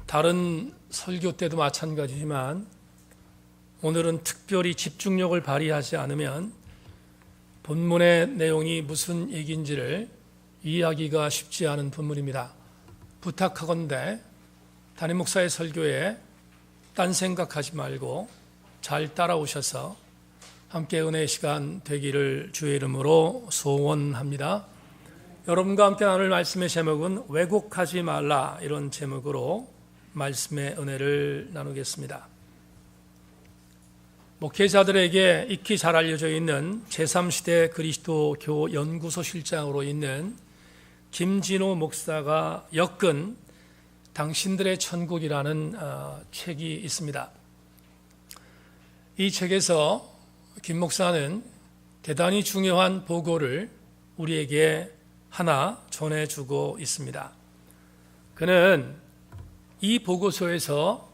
다른 설교 때도 마찬가지지만 오늘은 특별히 집중력을 발휘하지 않으면 본문의 내용이 무슨 얘기인지를 이해하기가 쉽지 않은 본문입니다. 부탁하건대 담임 목사의 설교에 딴 생각하지 말고 잘 따라오셔서 함께 은혜의 시간 되기를 주의 이름으로 소원합니다. 여러분과 함께 나눌 말씀의 제목은 왜곡하지 말라, 이런 제목으로 말씀의 은혜를 나누겠습니다. 목회자들에게 익히 잘 알려져 있는 제3시대 그리스도교 연구소 실장으로 있는 김진호 목사가 엮은 당신들의 천국이라는 책이 있습니다. 이 책에서 김 목사는 대단히 중요한 보고를 우리에게 하나 전해주고 있습니다. 그는 이 보고서에서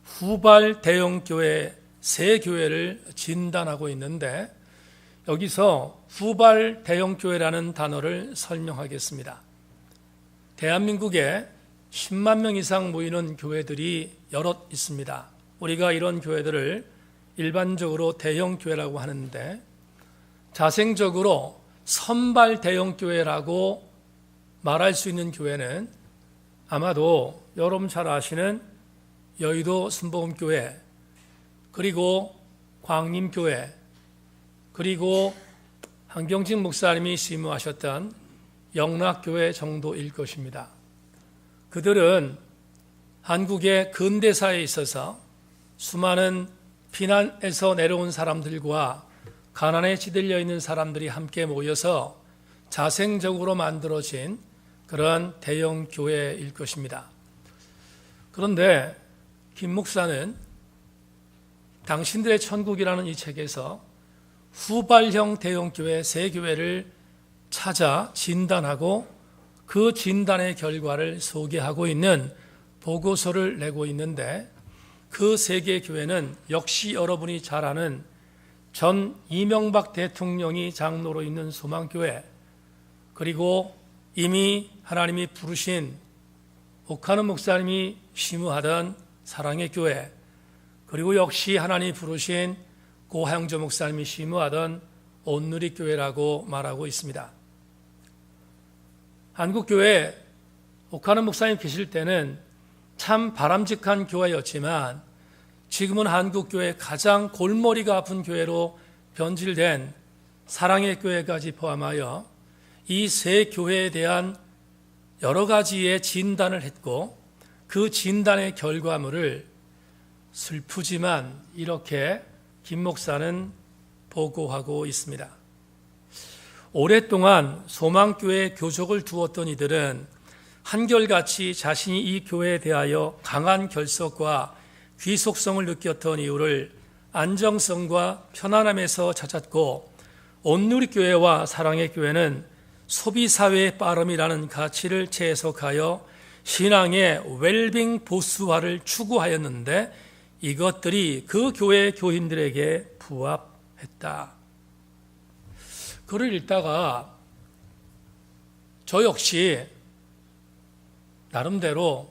후발 대형교회 세 교회를 진단하고 있는데, 여기서 후발 대형교회라는 단어를 설명하겠습니다. 대한민국에 10만 명 이상 모이는 교회들이 여럿 있습니다. 우리가 이런 교회들을 일반적으로 대형교회라고 하는데, 자생적으로 선발 대형교회라고 말할 수 있는 교회는 아마도 여러분 잘 아시는 여의도 순복음교회, 그리고 광림교회, 그리고 한경직 목사님이 심무하셨던 영락교회 정도일 것입니다. 그들은 한국의 근대사에 있어서 수많은 피난에서 내려온 사람들과 가난에 찌들려 있는 사람들이 함께 모여서 자생적으로 만들어진 그런 대형 교회일 것입니다. 그런데 김 목사는 당신들의 천국이라는 이 책에서 후발형 대형 교회 세 교회를 찾아 진단하고 그 진단의 결과를 소개하고 있는 보고서를 내고 있는데, 그 세 개의 교회는 역시 여러분이 잘 아는 전 이명박 대통령이 장로로 있는 소망교회, 그리고 이미 하나님이 부르신 옥하는 목사님이 심무하던 사랑의 교회, 그리고 역시 하나님이 부르신 고하영조 목사님이 심무하던 온누리교회라고 말하고 있습니다. 한국교회 옥하는 목사님 계실 때는 참 바람직한 교회였지만, 지금은 한국교회 가장 골머리가 아픈 교회로 변질된 사랑의 교회까지 포함하여 이 세 교회에 대한 여러 가지의 진단을 했고, 그 진단의 결과물을 슬프지만 이렇게 김 목사는 보고하고 있습니다. 오랫동안 소망교회에 교족을 두었던 이들은 한결같이 자신이 이 교회에 대하여 강한 결속과 귀속성을 느꼈던 이유를 안정성과 편안함에서 찾았고, 온누리교회와 사랑의 교회는 소비사회의 빠름이라는 가치를 재해석하여 신앙의 웰빙 보수화를 추구하였는데, 이것들이 그 교회 교인들에게 부합했다. 글을 읽다가 저 역시 나름대로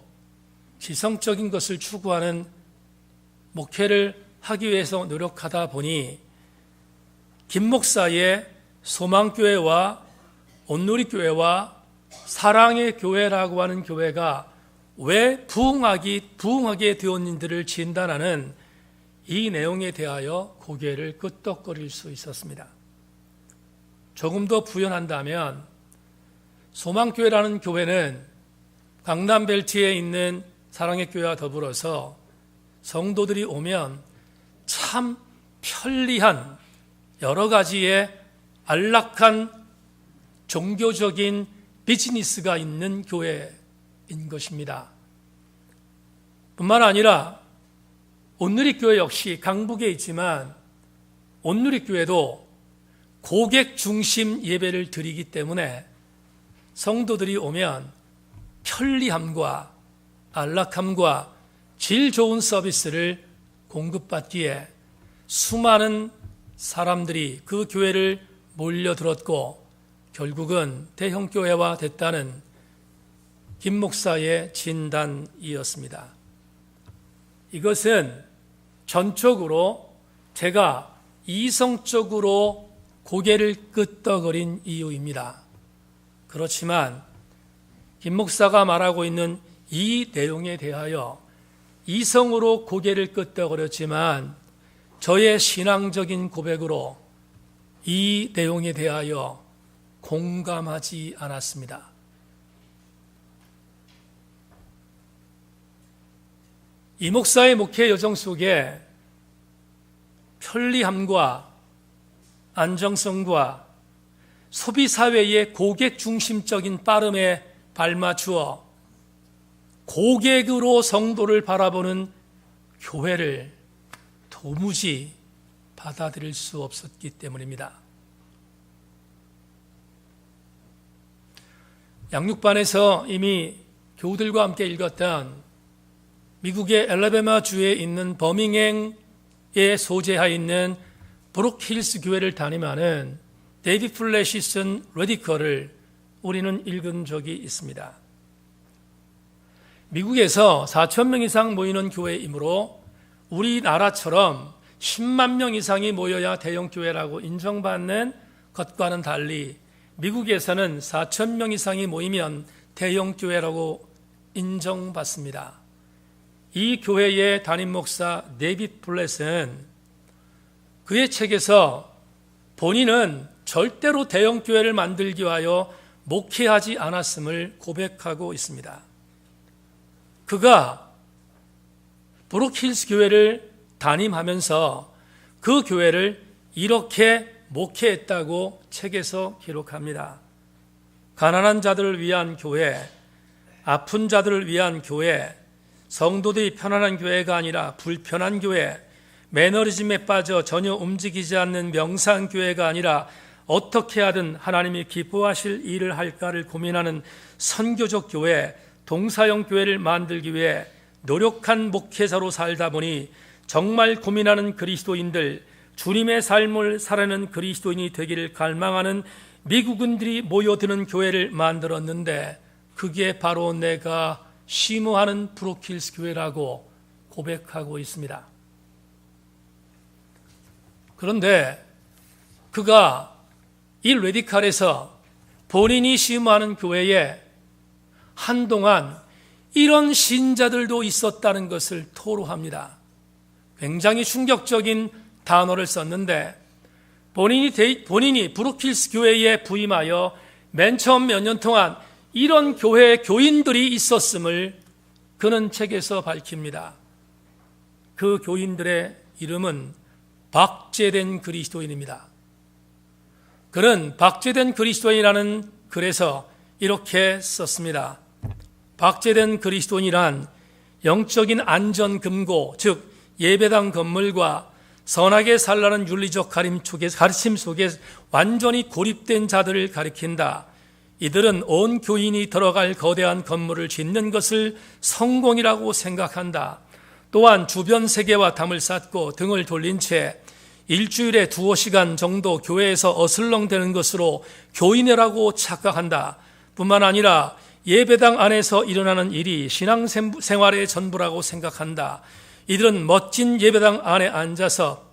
지성적인 것을 추구하는 목회를 하기 위해서 노력하다 보니 김 목사의 소망교회와 온누리교회와 사랑의 교회라고 하는 교회가 왜 부흥하게 되었는지를 진단하는 이 내용에 대하여 고개를 끄덕거릴 수 있었습니다. 조금 더 부연한다면 소망교회라는 교회는 강남벨트에 있는 사랑의 교회와 더불어서 성도들이 오면 참 편리한 여러 가지의 안락한 종교적인 비즈니스가 있는 교회인 것입니다. 뿐만 아니라 온누리교회 역시 강북에 있지만 온누리교회도 고객 중심 예배를 드리기 때문에 성도들이 오면 편리함과 안락함과 질 좋은 서비스를 공급받기에 수많은 사람들이 그 교회를 몰려들었고 결국은 대형교회화 됐다는 김 목사의 진단이었습니다. 이것은 전적으로 제가 이성적으로 고개를 끄덕거린 이유입니다. 그렇지만 김 목사가 말하고 있는 이 내용에 대하여 이성으로 고개를 끄덕거렸지만 저의 신앙적인 고백으로 이 내용에 대하여 공감하지 않았습니다. 이 목사의 목회 여정 속에 편리함과 안정성과 소비사회의 고객 중심적인 빠름에 발맞추어 고객으로 성도를 바라보는 교회를 도무지 받아들일 수 없었기 때문입니다. 양육반에서 이미 교우들과 함께 읽었던 미국의 엘라베마 주에 있는 버밍햄에 소재하여 있는 브룩힐스 교회를 담임하는 데이비드 플랫이 쓴 레디컬을 우리는 읽은 적이 있습니다. 미국에서 4천 명 이상 모이는 교회이므로 우리나라처럼 10만 명 이상이 모여야 대형 교회라고 인정받는 것과는 달리 미국에서는 4천 명 이상이 모이면 대형 교회라고 인정받습니다. 이 교회의 담임 목사 데이비드 플랫은 그의 책에서 본인은 절대로 대형 교회를 만들기 위하여 목회하지 않았음을 고백하고 있습니다. 그가 브룩힐스 교회를 담임하면서 그 교회를 이렇게 목회했다고 책에서 기록합니다. 가난한 자들을 위한 교회, 아픈 자들을 위한 교회, 성도들이 편안한 교회가 아니라 불편한 교회, 매너리즘에 빠져 전혀 움직이지 않는 명상교회가 아니라 어떻게 하든 하나님이 기뻐하실 일을 할까를 고민하는 선교적 교회, 동사형 교회를 만들기 위해 노력한 목회자로 살다 보니 정말 고민하는 그리스도인들, 주님의 삶을 살아내는 그리스도인이 되기를 갈망하는 미국인들이 모여드는 교회를 만들었는데 그게 바로 내가 시무하는 브룩힐스 교회라고 고백하고 있습니다. 그런데 그가 이 레디칼에서 본인이 시무하는 교회에 한동안 이런 신자들도 있었다는 것을 토로합니다. 굉장히 충격적인 단어를 썼는데 본인이 브룩힐스 교회에 부임하여 맨 처음 몇 년 동안 이런 교회 교인들이 있었음을 그는 책에서 밝힙니다. 그 교인들의 이름은 박제된 그리스도인입니다. 그는 박제된 그리스도인이라는 글에서 이렇게 썼습니다. 박제된 그리스도인이란 영적인 안전금고, 즉 예배당 건물과 선하게 살라는 윤리적 가르침 속에 완전히 고립된 자들을 가리킨다. 이들은 온 교인이 들어갈 거대한 건물을 짓는 것을 성공이라고 생각한다. 또한 주변 세계와 담을 쌓고 등을 돌린 채 일주일에 2-5시간 정도 교회에서 어슬렁대는 것으로 교인이라고 착각한다. 뿐만 아니라 예배당 안에서 일어나는 일이 신앙생활의 전부라고 생각한다. 이들은 멋진 예배당 안에 앉아서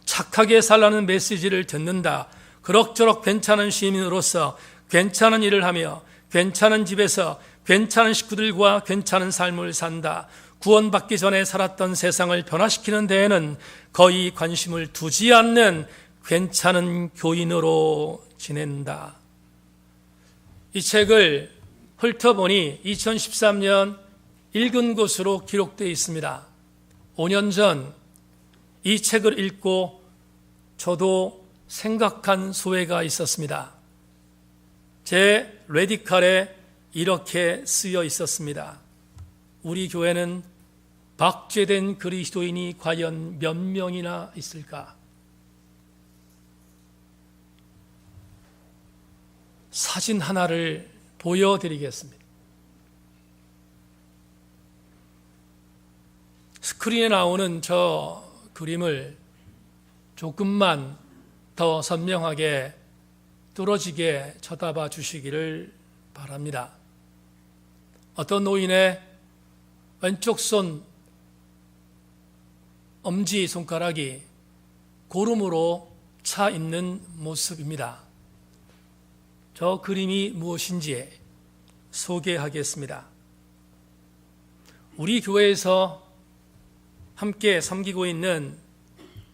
착하게 살라는 메시지를 듣는다. 그럭저럭 괜찮은 시민으로서 괜찮은 일을 하며 괜찮은 집에서 괜찮은 식구들과 괜찮은 삶을 산다. 구원받기 전에 살았던 세상을 변화시키는 데에는 거의 관심을 두지 않는 괜찮은 교인으로 지낸다. 이 책을 훑어보니 2013년 읽은 것으로 기록되어 있습니다. 5년 전 이 책을 읽고 저도 생각한 소회가 있었습니다. 제 레디칼에 이렇게 쓰여 있었습니다. 우리 교회는 박제된 그리스도인이 과연 몇 명이나 있을까? 사진 하나를 보여드리겠습니다. 스크린에 나오는 저 그림을 조금만 더 선명하게 뚫어지게 쳐다봐 주시기를 바랍니다. 어떤 노인의 왼쪽 손 엄지 손가락이 고름으로 차 있는 모습입니다. 저 그림이 무엇인지 소개하겠습니다. 우리 교회에서 함께 섬기고 있는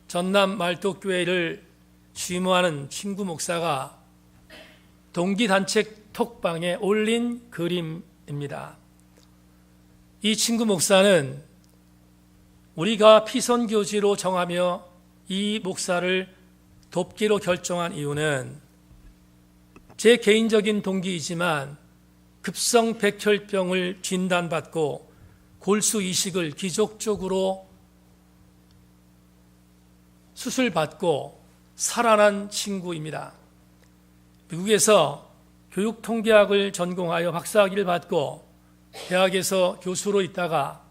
전남 말뚝교회를 취무하는 친구 목사가 동기단체 톡방에 올린 그림입니다. 이 친구 목사는 우리가 피선교지로 정하며 이 목사를 돕기로 결정한 이유는 제 개인적인 동기이지만 급성백혈병을 진단받고 골수 이식을 기적적으로 수술받고 살아난 친구입니다. 미국에서 교육통계학을 전공하여 박사학위를 받고 대학에서 교수로 있다가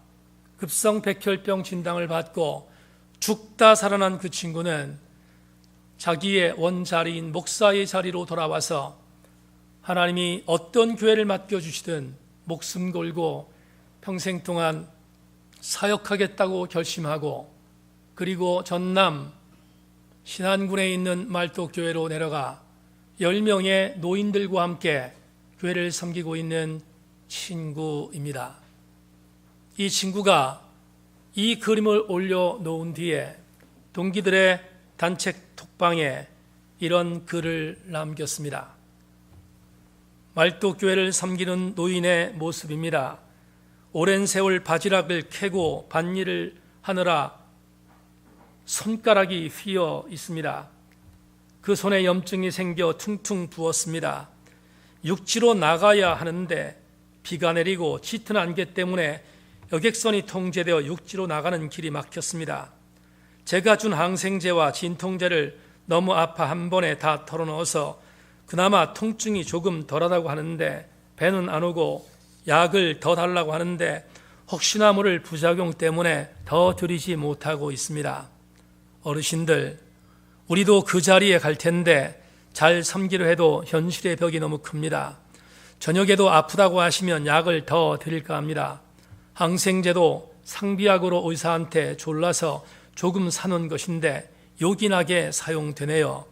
급성백혈병 진단을 받고 죽다 살아난 그 친구는 자기의 원자리인 목사의 자리로 돌아와서 하나님이 어떤 교회를 맡겨주시든 목숨 걸고 평생 동안 사역하겠다고 결심하고 그리고 전남 신안군에 있는 말뚝교회로 내려가 10명의 노인들과 함께 교회를 섬기고 있는 친구입니다. 이 친구가 이 그림을 올려놓은 뒤에 동기들의 단체 톡방에 이런 글을 남겼습니다. 말뚝교회를 섬기는 노인의 모습입니다. 오랜 세월 바지락을 캐고 밭일을 하느라 손가락이 휘어 있습니다. 그 손에 염증이 생겨 퉁퉁 부었습니다. 육지로 나가야 하는데 비가 내리고 짙은 안개 때문에 여객선이 통제되어 육지로 나가는 길이 막혔습니다. 제가 준 항생제와 진통제를 너무 아파 한 번에 다 털어넣어서 그나마 통증이 조금 덜하다고 하는데 배는 안 오고 약을 더 달라고 하는데 혹시나 모를 부작용 때문에 더 드리지 못하고 있습니다. 어르신들, 우리도 그 자리에 갈 텐데 잘 섬기려 해도 현실의 벽이 너무 큽니다. 저녁에도 아프다고 하시면 약을 더 드릴까 합니다. 항생제도 상비약으로 의사한테 졸라서 조금 사놓은 것인데 요긴하게 사용되네요.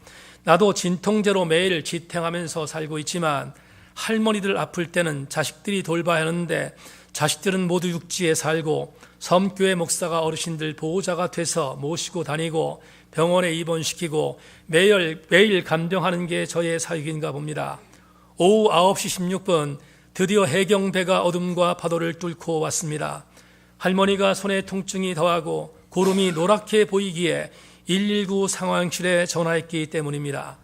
나도 진통제로 매일 지탱하면서 살고 있지만 할머니들 아플 때는 자식들이 돌봐야 하는데 자식들은 모두 육지에 살고 섬교회 목사가 어르신들 보호자가 돼서 모시고 다니고 병원에 입원시키고 매일 간병하는 게 저의 사역인가 봅니다. 오후 9시 16분 드디어 해경배가 어둠과 파도를 뚫고 왔습니다. 할머니가 손에 통증이 더하고 고름이 노랗게 보이기에 119 상황실에 전화했기 때문입니다.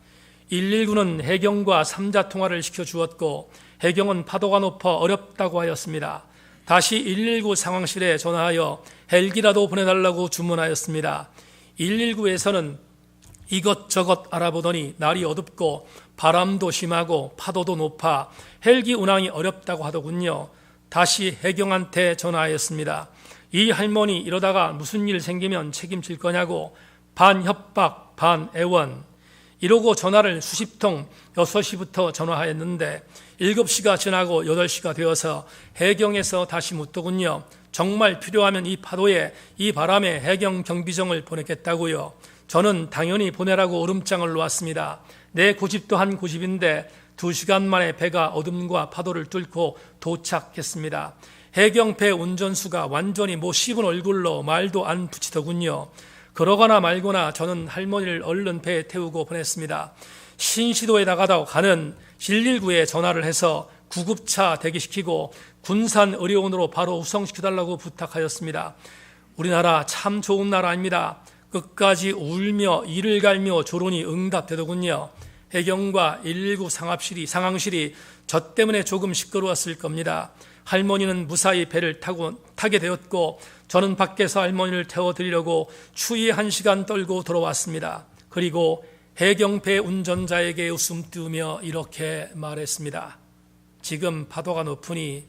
119는 해경과 3자 통화를 시켜주었고 해경은 파도가 높아 어렵다고 하였습니다. 다시 119 상황실에 전화하여 헬기라도 보내달라고 주문하였습니다. 119에서는 이것저것 알아보더니 날이 어둡고 바람도 심하고 파도도 높아 헬기 운항이 어렵다고 하더군요. 다시 해경한테 전화하였습니다. 이 할머니 이러다가 무슨 일 생기면 책임질 거냐고 반 협박 반 애원 이러고 전화를 수십 통 6시부터 전화하였는데 7시가 지나고 8시가 되어서 해경에서 다시 묻더군요. 정말 필요하면 이 파도에 이 바람에 해경 경비정을 보냈겠다고요. 저는 당연히 보내라고 얼음장을 놓았습니다. 내 고집도 한 고집인데 2시간 만에 배가 어둠과 파도를 뚫고 도착했습니다. 해경배 운전수가 완전히 못 씹은 얼굴로 말도 안 붙이더군요. 그러거나 말거나 저는 할머니를 얼른 배에 태우고 보냈습니다. 신시도에 나가다 가는 119에 전화를 해서 구급차 대기시키고 군산 의료원으로 바로 후송시켜달라고 부탁하였습니다. 우리나라 참 좋은 나라입니다. 끝까지 울며 이를 갈며 조론이 응답되더군요. 해경과 119 상황실이 저 때문에 조금 시끄러웠을 겁니다. 할머니는 무사히 배를 타게 되었고 저는 밖에서 할머니를 태워드리려고 추위에 1시간 떨고 돌아왔습니다. 그리고 해경배 운전자에게 웃음 띄우며 이렇게 말했습니다. 지금 파도가 높으니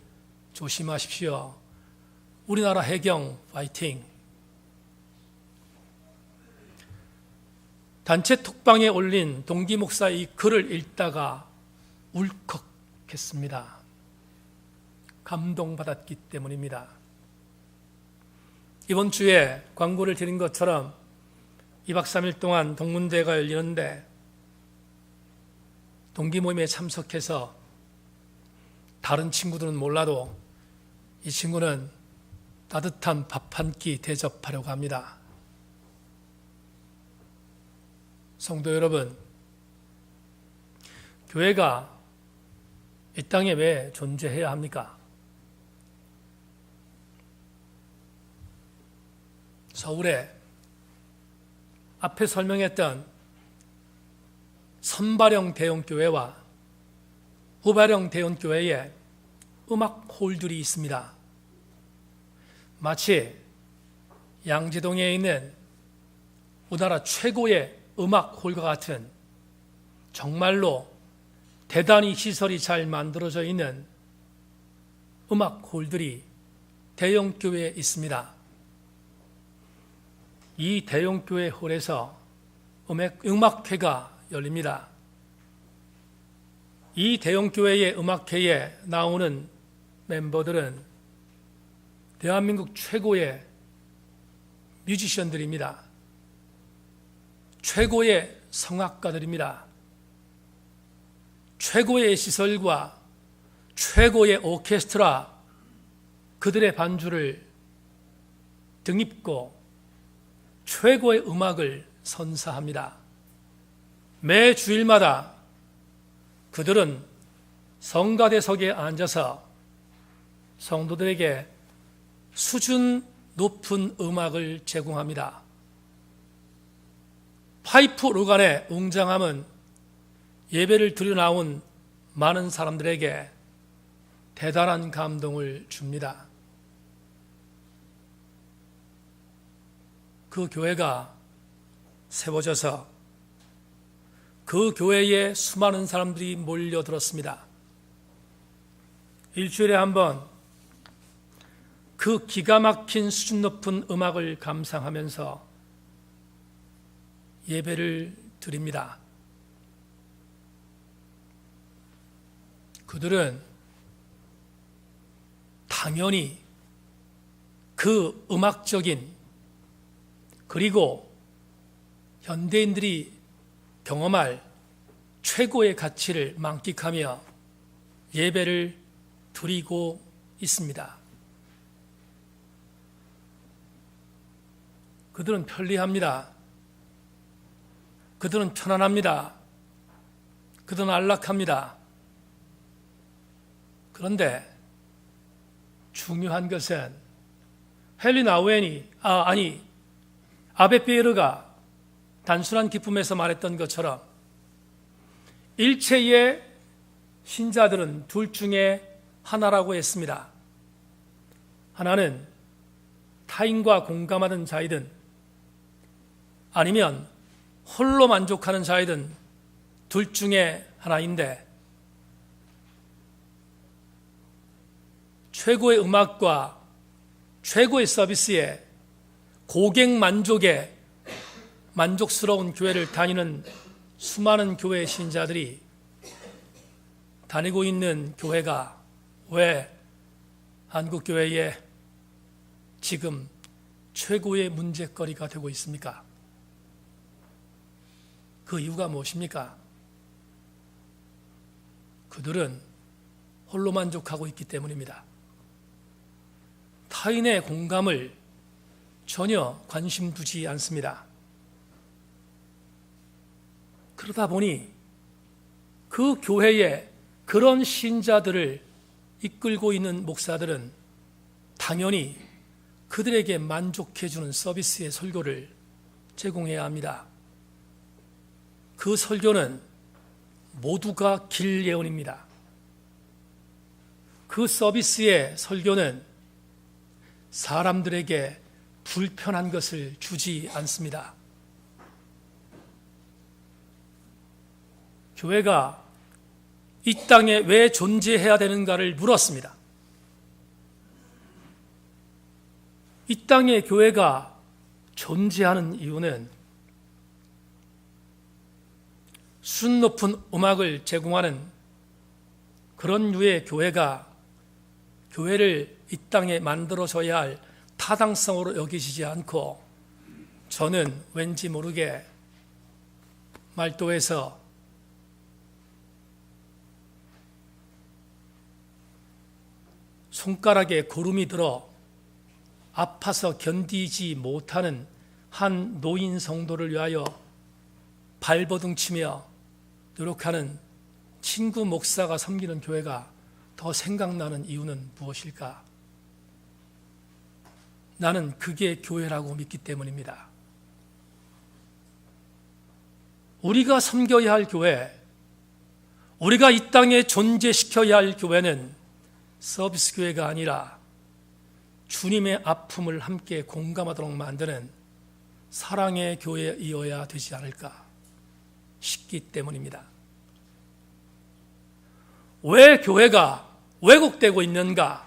조심하십시오. 우리나라 해경 파이팅. 단체 톡방에 올린 동기 목사의 이 글을 읽다가 울컥했습니다. 감동받았기 때문입니다. 이번 주에 광고를 드린 것처럼 2박 3일 동안 동문대회가 열리는데 동기 모임에 참석해서 다른 친구들은 몰라도 이 친구는 따뜻한 밥 한 끼 대접하려고 합니다. 성도 여러분, 교회가 이 땅에 왜 존재해야 합니까? 서울에 앞에 설명했던 선발형 대형교회와 후발형 대형교회에 음악홀들이 있습니다. 마치 양재동에 있는 우리나라 최고의 음악홀과 같은 정말로 대단히 시설이 잘 만들어져 있는 음악홀들이 대형교회에 있습니다. 이 대형교회 홀에서 음악회가 열립니다. 이 대형교회의 음악회에 나오는 멤버들은 대한민국 최고의 뮤지션들입니다. 최고의 성악가들입니다. 최고의 시설과 최고의 오케스트라, 그들의 반주를 등입고 최고의 음악을 선사합니다. 매 주일마다 그들은 성가대석에 앉아서 성도들에게 수준 높은 음악을 제공합니다. 파이프 오르간의 웅장함은 예배를 드려 나온 많은 사람들에게 대단한 감동을 줍니다. 그 교회가 세워져서 그 교회에 수많은 사람들이 몰려들었습니다. 일주일에 한 번 그 기가 막힌 수준 높은 음악을 감상하면서 예배를 드립니다. 그들은 당연히 그 음악적인 그리고 현대인들이 경험할 최고의 가치를 만끽하며 예배를 드리고 있습니다. 그들은 편리합니다. 그들은 편안합니다. 그들은 안락합니다. 그런데 중요한 것은 헨리 나우엔이 아베 피에르가 단순한 기쁨에서 말했던 것처럼 일체의 신자들은 둘 중에 하나라고 했습니다. 하나는 타인과 공감하는 자이든 아니면 홀로 만족하는 자이든 둘 중에 하나인데 최고의 음악과 최고의 서비스에 고객 만족에 만족스러운 교회를 다니는 수많은 교회 신자들이 다니고 있는 교회가 왜 한국교회에 지금 최고의 문제거리가 되고 있습니까? 그 이유가 무엇입니까? 그들은 홀로 만족하고 있기 때문입니다. 타인의 공감을 전혀 관심 두지 않습니다. 그러다 보니 그 교회에 그런 신자들을 이끌고 있는 목사들은 당연히 그들에게 만족해주는 서비스의 설교를 제공해야 합니다. 그 설교는 모두가 길 예언입니다. 그 서비스의 설교는 사람들에게 불편한 것을 주지 않습니다. 교회가 이 땅에 왜 존재해야 되는가를 물었습니다. 이 땅에 교회가 존재하는 이유는 수준 높은 음악을 제공하는 그런 류의 교회가 교회를 이 땅에 만들어줘야 할 타당성으로 여기시지 않고 저는 왠지 모르게 말도에서 손가락에 고름이 들어 아파서 견디지 못하는 한 노인 성도를 위하여 발버둥치며 노력하는 친구 목사가 섬기는 교회가 더 생각나는 이유는 무엇일까? 나는 그게 교회라고 믿기 때문입니다. 우리가 섬겨야 할 교회, 우리가 이 땅에 존재시켜야 할 교회는 서비스 교회가 아니라 주님의 아픔을 함께 공감하도록 만드는 사랑의 교회이어야 되지 않을까 싶기 때문입니다. 왜 교회가 왜곡되고 있는가?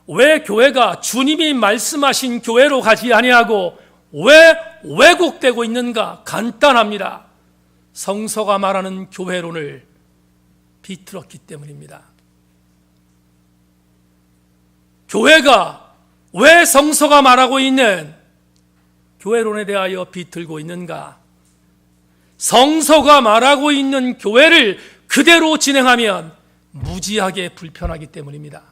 왜 교회가 주님이 말씀하신 교회로 가지 아니하고 왜 왜곡되고 있는가? 간단합니다. 성서가 말하는 교회론을 비틀었기 때문입니다. 교회가 왜 성서가 말하고 있는 교회론에 대하여 비틀고 있는가? 성서가 말하고 있는 교회를 그대로 진행하면 무지하게 불편하기 때문입니다.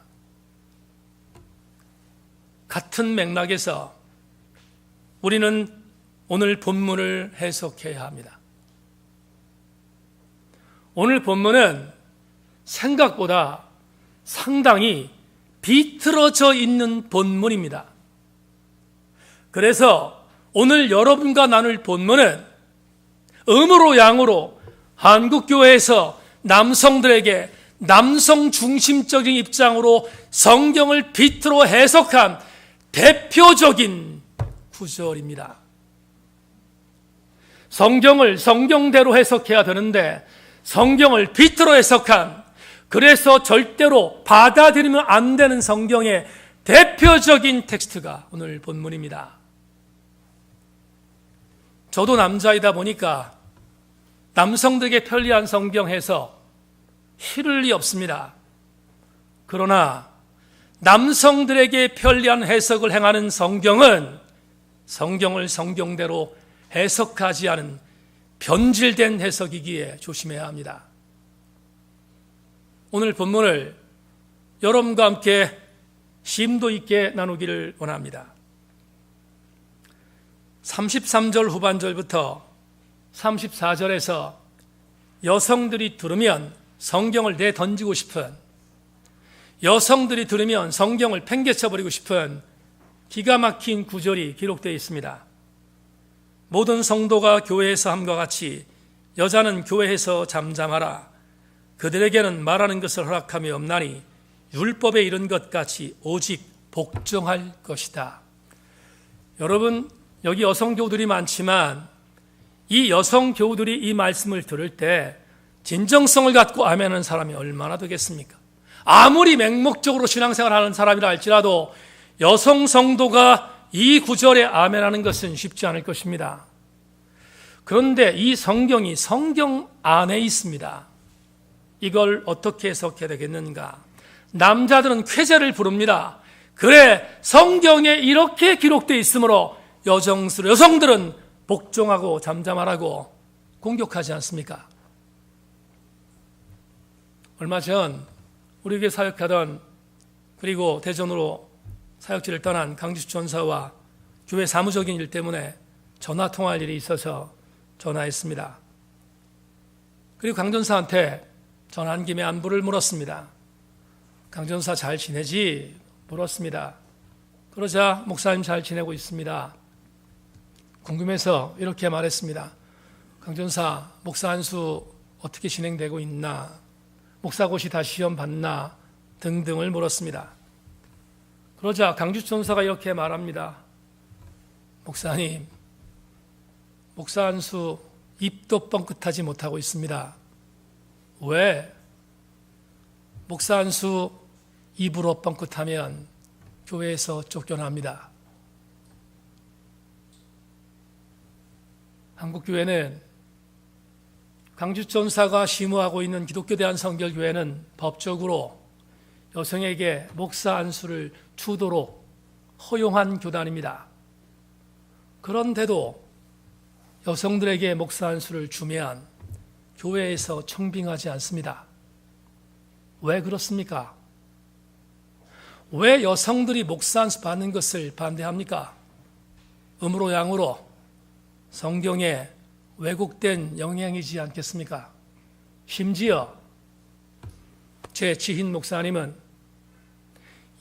같은 맥락에서 우리는 오늘 본문을 해석해야 합니다. 오늘 본문은 생각보다 상당히 비틀어져 있는 본문입니다. 그래서 오늘 여러분과 나눌 본문은 음으로 양으로 한국교회에서 남성들에게 남성 중심적인 입장으로 성경을 비틀어 해석한 대표적인 구절입니다. 성경을 성경대로 해석해야 되는데 성경을 비틀어 해석한, 그래서 절대로 받아들이면 안 되는 성경의 대표적인 텍스트가 오늘 본문입니다. 저도 남자이다 보니까 남성들에게 편리한 성경 해석 싫을 리 없습니다. 그러나 남성들에게 편리한 해석을 행하는 성경은 성경을 성경대로 해석하지 않은 변질된 해석이기에 조심해야 합니다. 오늘 본문을 여러분과 함께 심도 있게 나누기를 원합니다. 33절 후반절부터 34절에서 여성들이 들으면 성경을 내던지고 싶은, 여성들이 들으면 성경을 팽개쳐버리고 싶은 기가 막힌 구절이 기록되어 있습니다. 모든 성도가 교회에서 함과 같이 여자는 교회에서 잠잠하라. 그들에게는 말하는 것을 허락함이 없나니 율법에 이른 것 같이 오직 복종할 것이다. 여러분, 여기 여성 교우들이 많지만 이 여성 교우들이 이 말씀을 들을 때 진정성을 갖고 아멘하는 사람이 얼마나 되겠습니까? 아무리 맹목적으로 신앙생활을 하는 사람이라 할지라도 여성 성도가 이 구절에 아멘하는 것은 쉽지 않을 것입니다. 그런데 이 성경이 성경 안에 있습니다. 이걸 어떻게 해석해야 되겠는가? 남자들은 쾌재를 부릅니다. 그래, 성경에 이렇게 기록되어 있으므로 여성들은 복종하고 잠잠하라고 공격하지 않습니까? 얼마 전 우리 교회 사역하던, 그리고 대전으로 사역지를 떠난 강지수 전사와 교회 사무적인 일 때문에 전화 통화할 일이 있어서 전화했습니다. 그리고 강 전사한테 전화한 김에 안부를 물었습니다. 강 전사 잘 지내지? 물었습니다. 그러자 목사님 잘 지내고 있습니다. 궁금해서 이렇게 말했습니다. 강 전사, 목사 안수 어떻게 진행되고 있나? 목사고시 다 시험 봤나? 등등을 물었습니다. 그러자 강주 전사가 이렇게 말합니다. 목사님, 목사 안수 입도 뻥끗하지 못하고 있습니다. 왜? 목사 안수 입으로 뻥끗하면 교회에서 쫓겨납니다. 한국교회는, 강주 전사가 심호하고 있는 기독교 대한성결교회는 법적으로 여성에게 목사 안수를 주도록 허용한 교단입니다. 그런데도 여성들에게 목사 안수를 주면 교회에서 청빙하지 않습니다. 왜 그렇습니까? 왜 여성들이 목사 안수 받는 것을 반대합니까? 음으로 양으로 성경에 왜곡된 영향이지 않겠습니까? 심지어 제 지인 목사님은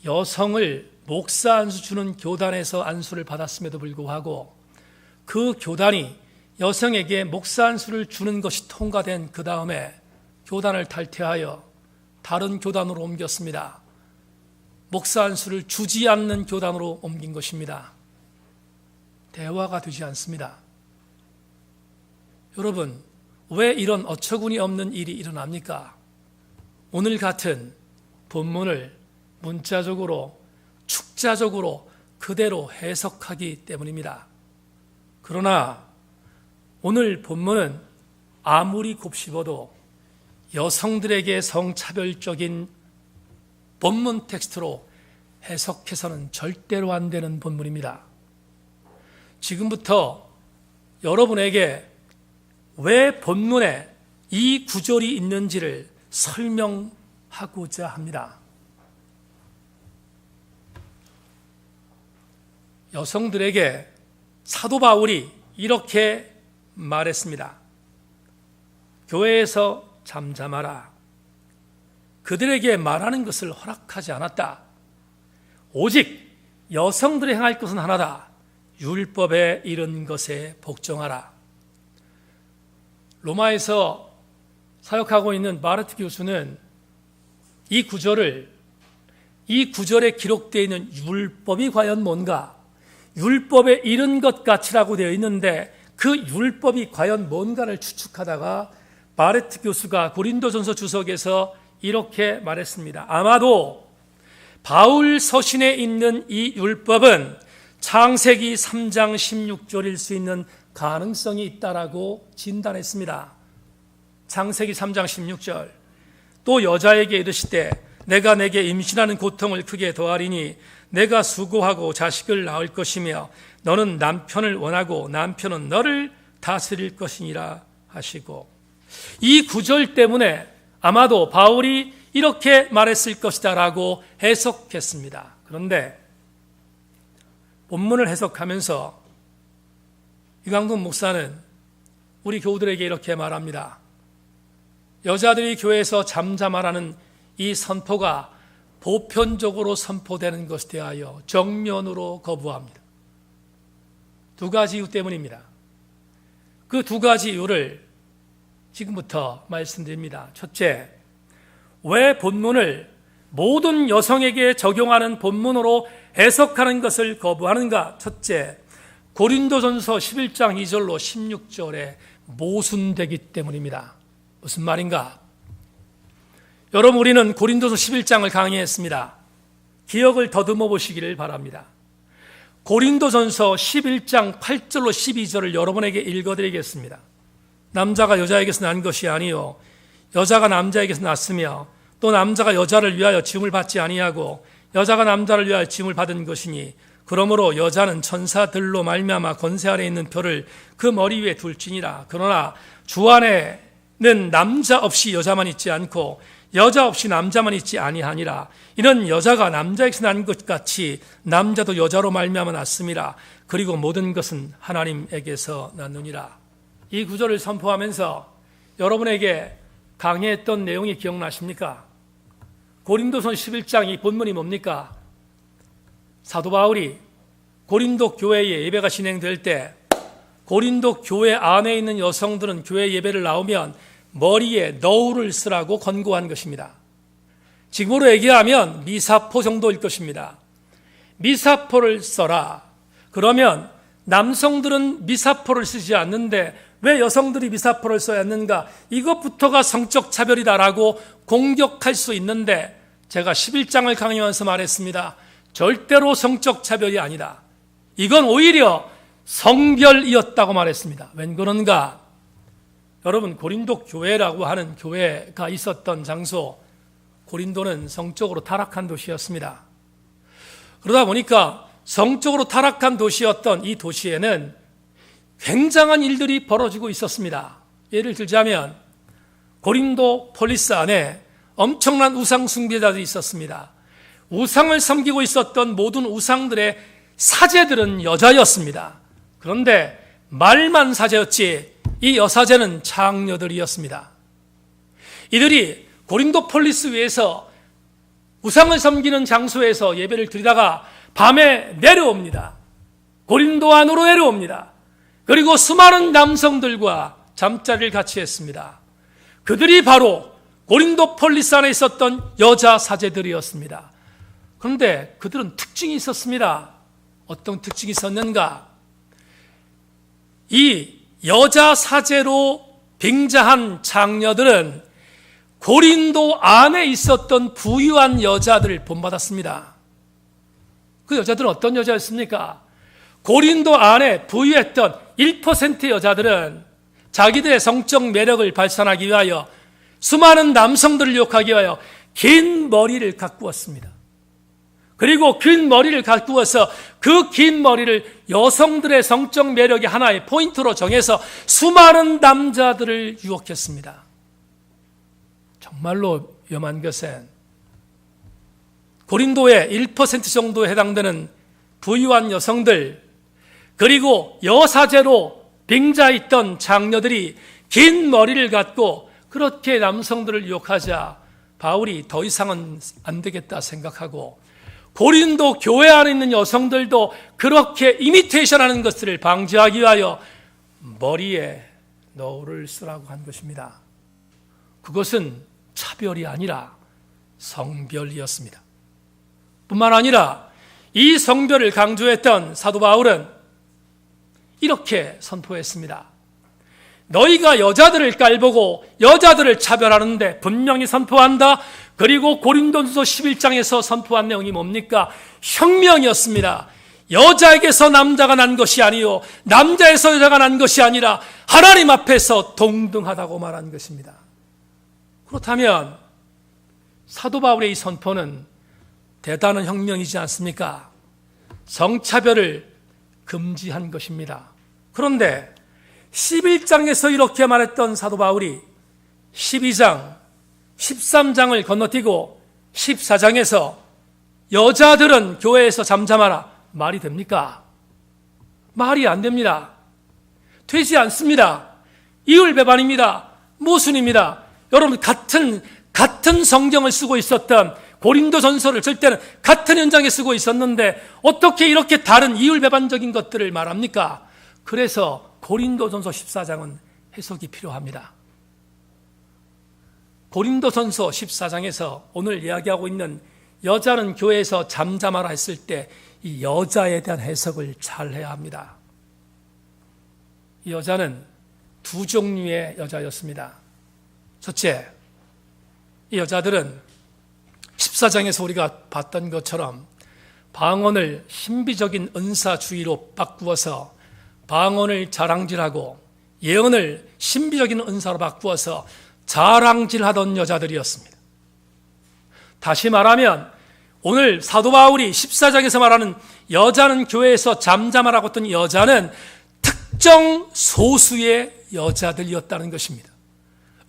여성을 목사 안수 주는 교단에서 안수를 받았음에도 불구하고 그 교단이 여성에게 목사 안수를 주는 것이 통과된 그 다음에 교단을 탈퇴하여 다른 교단으로 옮겼습니다. 목사 안수를 주지 않는 교단으로 옮긴 것입니다. 대화가 되지 않습니다. 여러분, 왜 이런 어처구니 없는 일이 일어납니까? 오늘 같은 본문을 문자적으로, 축자적으로 그대로 해석하기 때문입니다. 그러나 오늘 본문은 아무리 곱씹어도 여성들에게 성차별적인 본문 텍스트로 해석해서는 절대로 안 되는 본문입니다. 지금부터 여러분에게 왜 본문에 이 구절이 있는지를 설명하고자 합니다. 여성들에게 사도 바울이 이렇게 말했습니다. 교회에서 잠잠하라. 그들에게 말하는 것을 허락하지 않았다. 오직 여성들이 행할 것은 하나다. 율법에 이른 것에 복종하라. 로마에서 사역하고 있는 마르트 교수는 이 구절에 기록되어 있는 율법이 과연 뭔가, 율법에 이른 것 같이라고 되어 있는데 그 율법이 과연 뭔가를 추측하다가 마르트 교수가 고린도전서 주석에서 이렇게 말했습니다. 아마도 바울 서신에 있는 이 율법은 창세기 3장 16절일 수 있는 가능성이 있다라고 진단했습니다. 창세기 3장 16절. 또 여자에게 이르시되 내가 내게 임신하는 고통을 크게 더하리니 내가 수고하고 자식을 낳을 것이며 너는 남편을 원하고 남편은 너를 다스릴 것이니라 하시고, 이 구절 때문에 아마도 바울이 이렇게 말했을 것이다 라고 해석했습니다. 그런데 본문을 해석하면서 이광돈 목사는 우리 교우들에게 이렇게 말합니다. 여자들이 교회에서 잠잠하라는 이 선포가 보편적으로 선포되는 것에 대하여 정면으로 거부합니다. 두 가지 이유 때문입니다. 그 두 가지 이유를 지금부터 말씀드립니다. 첫째, 왜 본문을 모든 여성에게 적용하는 본문으로 해석하는 것을 거부하는가? 첫째, 고린도전서 11장 2절로 16절에 모순되기 때문입니다. 무슨 말인가? 여러분, 우리는 고린도서 11장을 강의했습니다. 기억을 더듬어 보시기를 바랍니다. 고린도전서 11장 8절로 12절을 여러분에게 읽어드리겠습니다. 남자가 여자에게서 난 것이 아니요 여자가 남자에게서 났으며 또 남자가 여자를 위하여 지음을 받지 아니하고 여자가 남자를 위하여 지음을 받은 것이니 그러므로 여자는 천사들로 말미암아 권세 아래 있는 표를 그 머리 위에 둘지니라. 그러나 주 안에는 남자 없이 여자만 있지 않고 여자 없이 남자만 있지 아니하니라. 이는 여자가 남자에게서 난 것 같이 남자도 여자로 말미암아 났음이라. 그리고 모든 것은 하나님에게서 났느니라. 이 구절을 선포하면서 여러분에게 강의했던 내용이 기억나십니까? 고린도서 11장 이 본문이 뭡니까? 사도 바울이 고린도 교회에 예배가 진행될 때 고린도 교회 안에 있는 여성들은 교회 예배를 나오면 머리에 너울을 쓰라고 권고한 것입니다. 지금으로 얘기하면 미사포 정도일 것입니다. 미사포를 써라. 그러면 남성들은 미사포를 쓰지 않는데 왜 여성들이 미사포를 써야 하는가? 이것부터가 성적 차별이다라고 공격할 수 있는데 제가 11장을 강의하면서 말했습니다. 절대로 성적 차별이 아니다. 이건 오히려 성별이었다고 말했습니다. 웬 그런가? 여러분, 고린도 교회라고 하는 교회가 있었던 장소, 고린도는 성적으로 타락한 도시였습니다. 그러다 보니까 성적으로 타락한 도시였던 이 도시에는 굉장한 일들이 벌어지고 있었습니다. 예를 들자면 고린도 폴리스 안에 엄청난 우상 숭배자들이 있었습니다. 우상을 섬기고 있었던 모든 우상들의 사제들은 여자였습니다. 그런데 말만 사제였지 이 여사제는 창녀들이었습니다. 이들이 고린도 폴리스 위에서 우상을 섬기는 장소에서 예배를 드리다가 밤에 내려옵니다. 고린도 안으로 내려옵니다. 그리고 수많은 남성들과 잠자리를 같이 했습니다. 그들이 바로 고린도 폴리스 안에 있었던 여자 사제들이었습니다. 그런데 그들은 특징이 있었습니다. 어떤 특징이 있었는가? 이 여자 사제로 빙자한 장녀들은 고린도 안에 있었던 부유한 여자들을 본받았습니다. 그 여자들은 어떤 여자였습니까? 고린도 안에 부유했던 1%의 여자들은 자기들의 성적 매력을 발산하기 위하여 수많은 남성들을 유혹하기 위하여 긴 머리를 가꾸었습니다. 그리고 긴 머리를 가꾸어서 그 긴 머리를 여성들의 성적 매력의 하나의 포인트로 정해서 수많은 남자들을 유혹했습니다. 정말로 위험한 것은 고린도의 1% 정도에 해당되는 부유한 여성들, 그리고 여사제로 빙자있던 장녀들이 긴 머리를 갖고 그렇게 남성들을 유혹하자 바울이 더 이상은 안 되겠다 생각하고 고린도 교회 안에 있는 여성들도 그렇게 이미테이션하는 것들을 방지하기 위하여 머리에 너울을 쓰라고 한 것입니다. 그것은 차별이 아니라 성별이었습니다. 뿐만 아니라 이 성별을 강조했던 사도 바울은 이렇게 선포했습니다. 너희가 여자들을 깔보고 여자들을 차별하는데 분명히 선포한다. 그리고 고린도전서 11장에서 선포한 내용이 뭡니까? 혁명이었습니다. 여자에게서 남자가 난 것이 아니요 남자에서 여자가 난 것이 아니라 하나님 앞에서 동등하다고 말한 것입니다. 그렇다면 사도 바울의 이 선포는 대단한 혁명이지 않습니까? 성차별을 금지한 것입니다. 그런데 11장에서 이렇게 말했던 사도 바울이 12장, 13장을 건너뛰고 14장에서 여자들은 교회에서 잠잠하라 말이 됩니까? 말이 안 됩니다. 되지 않습니다. 이율배반입니다. 모순입니다. 여러분 같은 성경을 쓰고 있었던 고린도전서를 쓸 때는 같은 현장에 쓰고 있었는데 어떻게 이렇게 다른 이율배반적인 것들을 말합니까? 그래서 고린도전서 14장은 해석이 필요합니다. 고린도전서 14장에서 오늘 이야기하고 있는 여자는 교회에서 잠잠하라 했을 때 이 여자에 대한 해석을 잘 해야 합니다. 이 여자는 두 종류의 여자였습니다. 첫째, 이 여자들은 14장에서 우리가 봤던 것처럼 방언을 신비적인 은사주의로 바꾸어서 방언을 자랑질하고 예언을 신비적인 은사로 바꾸어서 자랑질하던 여자들이었습니다. 다시 말하면 오늘 사도 바울이 14장에서 말하는 여자는 교회에서 잠잠하라고 했던 여자는 특정 소수의 여자들이었다는 것입니다.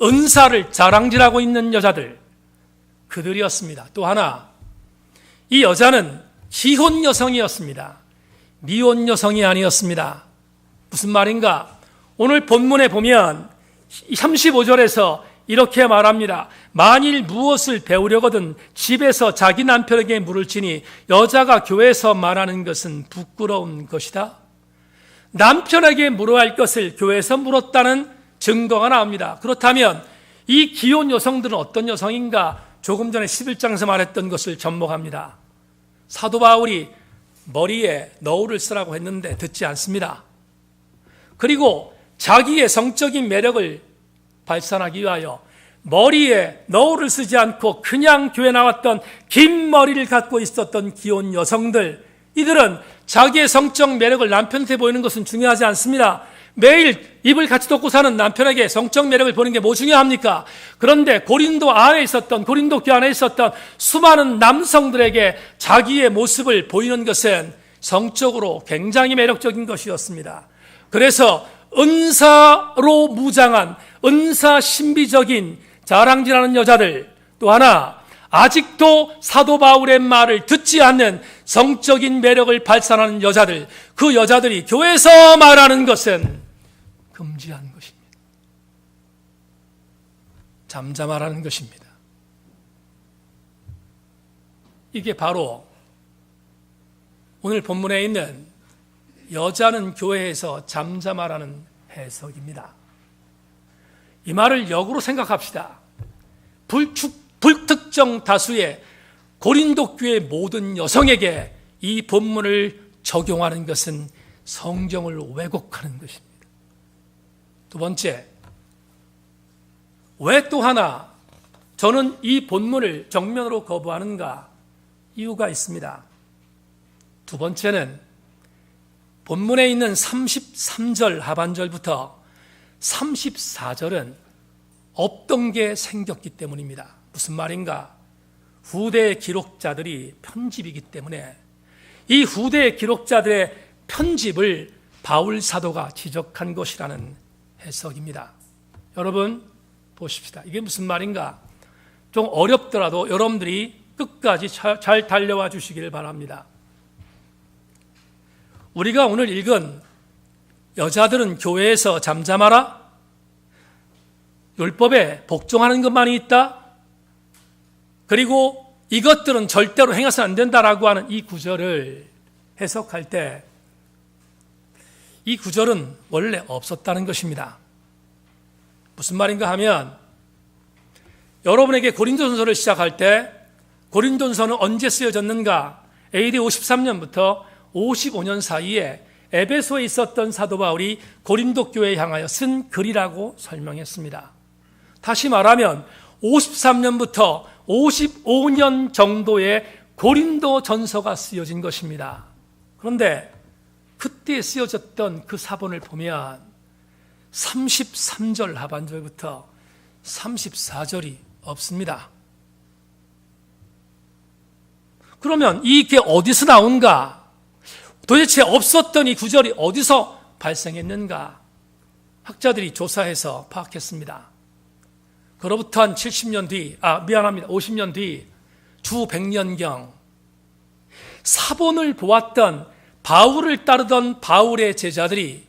은사를 자랑질하고 있는 여자들, 그들이었습니다. 또 하나, 이 여자는 기혼 여성이었습니다. 미혼 여성이 아니었습니다. 무슨 말인가? 오늘 본문에 보면 35절에서 이렇게 말합니다. 만일 무엇을 배우려거든 집에서 자기 남편에게 물을 지니 여자가 교회에서 말하는 것은 부끄러운 것이다. 남편에게 물어야 할 것을 교회에서 물었다는 증거가 나옵니다. 그렇다면 이 기혼 여성들은 어떤 여성인가? 조금 전에 11장에서 말했던 것을 접목합니다. 사도 바울이 머리에 너울을 쓰라고 했는데 듣지 않습니다. 그리고 자기의 성적인 매력을 발산하기 위하여 머리에 너울을 쓰지 않고 그냥 교회 나왔던 긴 머리를 갖고 있었던 기혼 여성들, 이들은 자기의 성적 매력을 남편한테 보이는 것은 중요하지 않습니다. 매일 입을 같이 덮고 사는 남편에게 성적 매력을 보는 게 뭐 중요합니까? 그런데 고린도 교회 안에 있었던 수많은 남성들에게 자기의 모습을 보이는 것은 성적으로 굉장히 매력적인 것이었습니다. 그래서 은사로 무장한 은사 신비적인 자랑질하는 여자들, 또 하나 아직도 사도 바울의 말을 듣지 않는 성적인 매력을 발산하는 여자들, 그 여자들이 교회에서 말하는 것은 금지한 것입니다. 잠잠하라는 것입니다. 이게 바로 오늘 본문에 있는 여자는 교회에서 잠잠하라는 해석입니다. 이 말을 역으로 생각합시다. 불특정 다수의 고린도 교회 모든 여성에게 이 본문을 적용하는 것은 성경을 왜곡하는 것입니다. 두 번째, 왜 또 하나 저는 이 본문을 정면으로 거부하는가? 이유가 있습니다. 두 번째는 본문에 있는 33절 하반절부터 34절은 없던 게 생겼기 때문입니다. 무슨 말인가? 후대 기록자들이 편집이기 때문에 이 후대 기록자들의 편집을 바울 사도가 지적한 것이라는 해석입니다. 여러분 보십시다. 이게 무슨 말인가? 좀 어렵더라도 여러분들이 끝까지 잘 달려와 주시기를 바랍니다. 우리가 오늘 읽은 여자들은 교회에서 잠잠하라, 율법에 복종하는 것만이 있다, 그리고 이것들은 절대로 행해서는 안 된다라고 하는 이 구절을 해석할 때 이 구절은 원래 없었다는 것입니다. 무슨 말인가 하면 여러분에게 고린도전서를 시작할 때 고린도전서는 언제 쓰여졌는가? AD 53년부터 55년 사이에 에베소에 있었던 사도 바울이 고린도 교회에 향하여 쓴 글이라고 설명했습니다. 다시 말하면 53년부터 55년 정도의 고린도 전서가 쓰여진 것입니다. 그런데 그때 쓰여졌던 그 사본을 보면 33절 하반절부터 34절이 없습니다. 그러면 이게 어디서 나온가? 도대체 없었던 이 구절이 어디서 발생했는가? 학자들이 조사해서 파악했습니다. 그로부터 한 50년 뒤 주 100년경 사본을 보았던 바울을 따르던 바울의 제자들이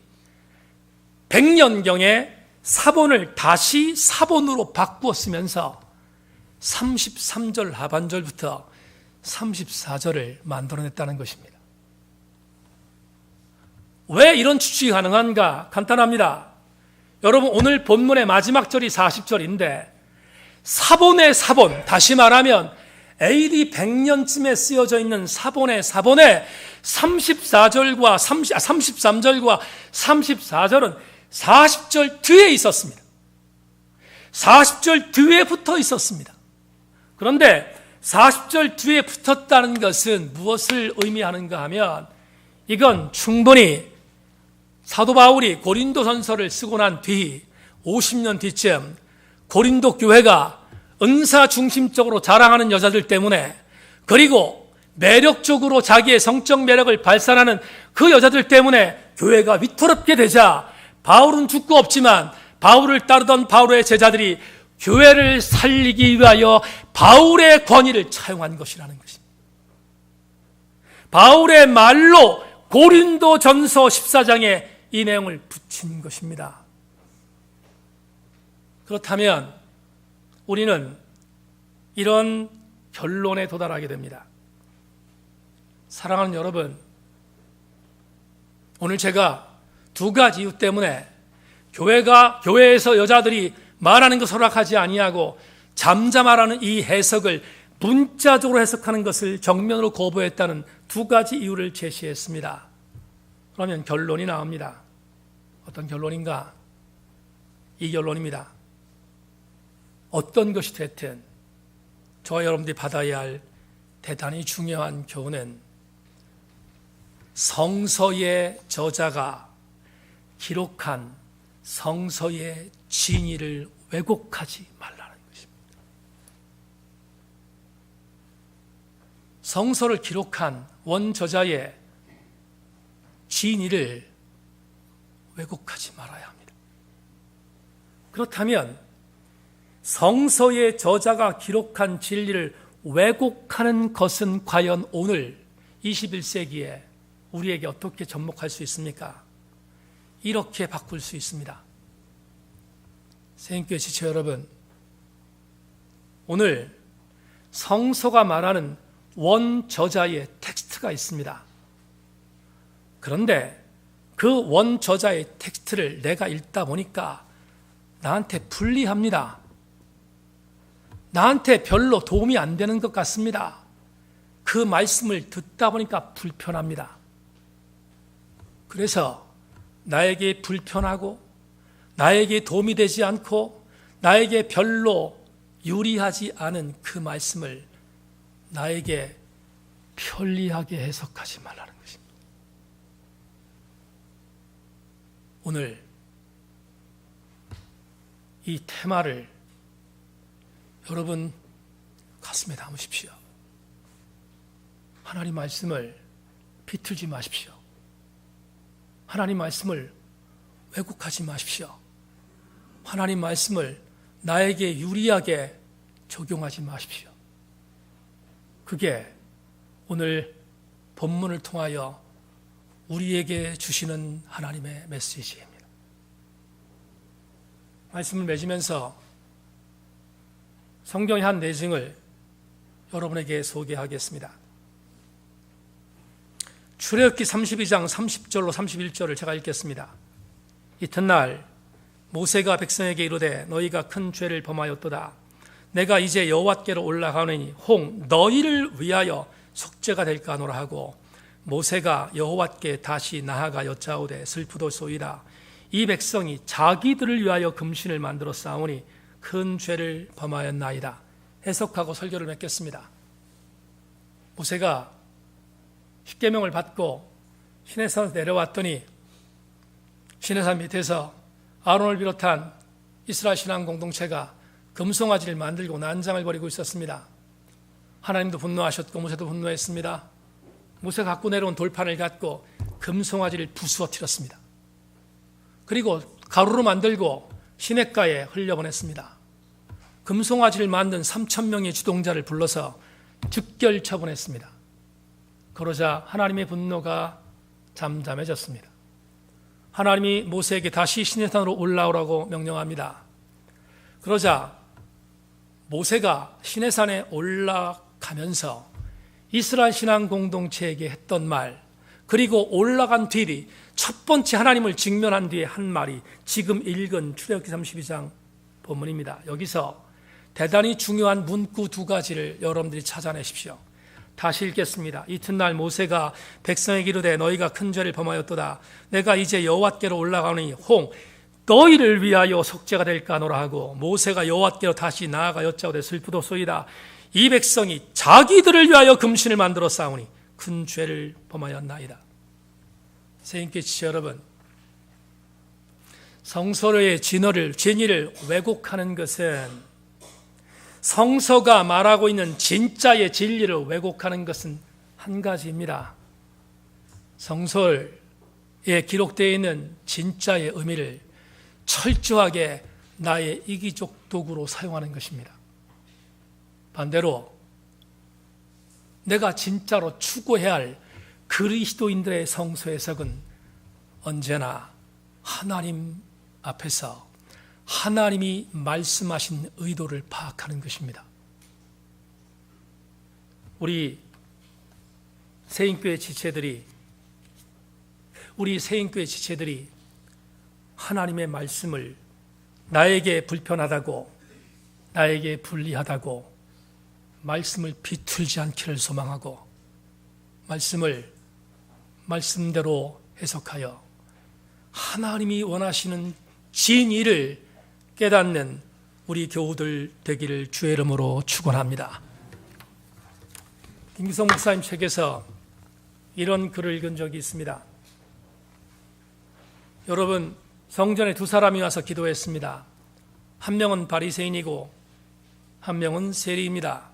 100년경에 사본을 다시 사본으로 바꾸어 쓰면서 33절 하반절부터 34절을 만들어냈다는 것입니다. 왜 이런 추측이 가능한가? 간단합니다. 여러분 오늘 본문의 마지막 절이 40절인데 사본의 사본, 다시 말하면 AD 100년쯤에 쓰여져 있는 사본의 사본에 33절과 34절은 40절 뒤에 있었습니다. 40절 뒤에 붙어 있었습니다. 그런데 40절 뒤에 붙었다는 것은 무엇을 의미하는가 하면 이건 충분히 사도 바울이 고린도전서를 쓰고 난 뒤 50년 뒤쯤 고린도 교회가 은사 중심적으로 자랑하는 여자들 때문에, 그리고 매력적으로 자기의 성적 매력을 발산하는 그 여자들 때문에 교회가 위태롭게 되자 바울은 죽고 없지만 바울을 따르던 바울의 제자들이 교회를 살리기 위하여 바울의 권위를 차용한 것이라는 것입니다. 바울의 말로 고린도전서 14장에 이 내용을 붙인 것입니다. 그렇다면 우리는 이런 결론에 도달하게 됩니다. 사랑하는 여러분, 오늘 제가 두 가지 이유 때문에 교회에서 여자들이 말하는 것을 허락하지 아니하고 잠잠하라는 이 해석을 문자적으로 해석하는 것을 정면으로 거부했다는 두 가지 이유를 제시했습니다. 그러면 결론이 나옵니다. 어떤 결론인가? 이 결론입니다. 어떤 것이 됐든 저와 여러분들이 받아야 할 대단히 중요한 교훈은 성서의 저자가 기록한 성서의 진리를 왜곡하지 말라는 것입니다. 성서를 기록한 원저자의 진리를 왜곡하지 말아야 합니다. 그렇다면 성서의 저자가 기록한 진리를 왜곡하는 것은 과연 오늘 21세기에 우리에게 어떻게 접목할 수 있습니까? 이렇게 바꿀 수 있습니다. 새인교회 지체 여러분, 오늘 성서가 말하는 원저자의 텍스트가 있습니다. 그런데 그 원저자의 텍스트를 내가 읽다 보니까 나한테 불리합니다. 나한테 별로 도움이 안 되는 것 같습니다. 그 말씀을 듣다 보니까 불편합니다. 그래서 나에게 불편하고 나에게 도움이 되지 않고 나에게 별로 유리하지 않은 그 말씀을 나에게 편리하게 해석하지 말라는 것입니다. 오늘 이 테마를 여러분 가슴에 담으십시오. 하나님 말씀을 비틀지 마십시오. 하나님 말씀을 왜곡하지 마십시오. 하나님 말씀을 나에게 유리하게 적용하지 마십시오. 그게 오늘 본문을 통하여 우리에게 주시는 하나님의 메시지입니다. 말씀을 맺으면서 성경의 한 내용을 여러분에게 소개하겠습니다. 출애굽기 32장 30절로 31절을 제가 읽겠습니다. 이튿날 모세가 백성에게 이르되 너희가 큰 죄를 범하였도다. 내가 이제 여호와께로 올라가노니 홍 너희를 위하여 속죄가 될까 하노라 하고 모세가 여호와께 다시 나아가 여짜오되 슬프도소이다. 이 백성이 자기들을 위하여 금신을 만들어 싸우니 큰 죄를 범하였나이다. 해석하고 설교를 맺겠습니다. 모세가 십계명을 받고 시내산에서 내려왔더니 시내산 밑에서 아론을 비롯한 이스라엘 신앙 공동체가 금송아지를 만들고 난장을 벌이고 있었습니다. 하나님도 분노하셨고 모세도 분노했습니다. 모세가 갖고 내려온 돌판을 갖고 금송아지를 부수어뜨렸습니다. 그리고 가루로 만들고 시냇가에 흘려보냈습니다. 금송아지를 만든 3,000명의 주동자를 불러서 즉결 처분했습니다. 그러자 하나님의 분노가 잠잠해졌습니다. 하나님이 모세에게 다시 시내산으로 올라오라고 명령합니다. 그러자 모세가 시내산에 올라가면서 이스라엘 신앙 공동체에게 했던 말, 그리고 올라간 뒤 첫 번째 하나님을 직면한 뒤에 한 말이 지금 읽은 출애굽기 32장 본문입니다. 여기서 대단히 중요한 문구 두 가지를 여러분들이 찾아내십시오. 다시 읽겠습니다. 이튿날 모세가 백성에게 이르되 너희가 큰 죄를 범하였도다. 내가 이제 여호와께로 올라가노니 홍 너희를 위하여 속죄가 될까 하노라 하고 모세가 여호와께로 다시 나아가 여짜오되 슬프도소이다. 이 백성이 자기들을 위하여 금신을 만들어 싸우니 큰 죄를 범하였나이다. 새인교회 지체 여러분, 성서의 진리를 왜곡하는 것은 성서가 말하고 있는 진짜의 진리를 왜곡하는 것은 한 가지입니다. 성서에 기록되어 있는 진짜의 의미를 철저하게 나의 이기적 도구로 사용하는 것입니다. 반대로 내가 진짜로 추구해야 할 그리스도인들의 성서 해석은 언제나 하나님 앞에서 하나님이 말씀하신 의도를 파악하는 것입니다. 우리 새인교회 지체들이 하나님의 말씀을 나에게 불편하다고, 나에게 불리하다고 말씀을 비틀지 않기를 소망하고 말씀을 말씀대로 해석하여 하나님이 원하시는 진리를 깨닫는 우리 교우들 되기를 주의 이름으로 축원합니다. 김기성 목사님 책에서 이런 글을 읽은 적이 있습니다. 여러분, 성전에 두 사람이 와서 기도했습니다. 한 명은 바리새인이고 한 명은 세리입니다.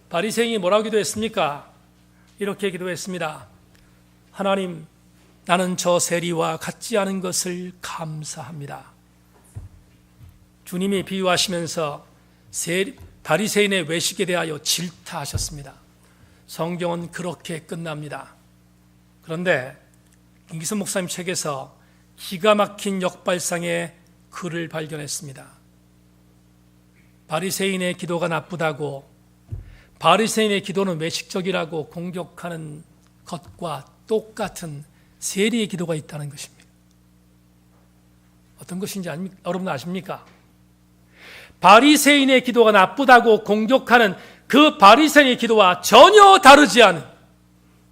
바리새인이 뭐라고 기도했습니까? 이렇게 기도했습니다. 하나님, 나는 저 세리와 같지 않은 것을 감사합니다. 주님이 비유하시면서 바리새인의 외식에 대하여 질타하셨습니다. 성경은 그렇게 끝납니다. 그런데 김기선 목사님 책에서 기가 막힌 역발상의 글을 발견했습니다. 바리새인의 기도가 나쁘다고, 바리새인의 기도는 외식적이라고 공격하는 것과 똑같은 세리의 기도가 있다는 것입니다. 어떤 것인지 여러분 아십니까? 바리새인의 기도가 나쁘다고 공격하는 그 바리새인의 기도와 전혀 다르지 않은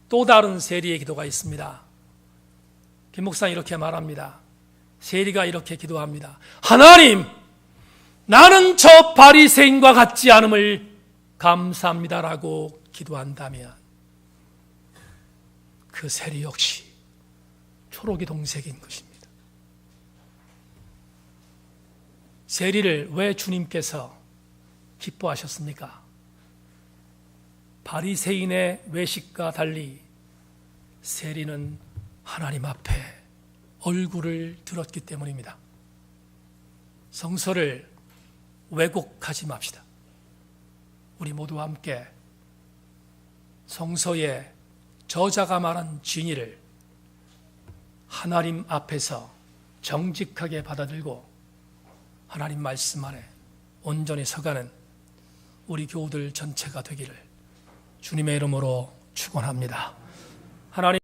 또 다른 세리의 기도가 있습니다. 김 목사는 이렇게 말합니다. 세리가 이렇게 기도합니다. 하나님, 나는 저 바리새인과 같지 않음을 감사합니다라고 기도한다면 그 세리 역시 초록이 동색인 것입니다. 세리를 왜 주님께서 기뻐하셨습니까? 바리새인의 외식과 달리 세리는 하나님 앞에 얼굴을 들었기 때문입니다. 성서를 왜곡하지 맙시다. 우리 모두와 함께 성서의 저자가 말한 진리를 하나님 앞에서 정직하게 받아들고 하나님 말씀 안에 온전히 서가는 우리 교우들 전체가 되기를 주님의 이름으로 축원합니다. 하나님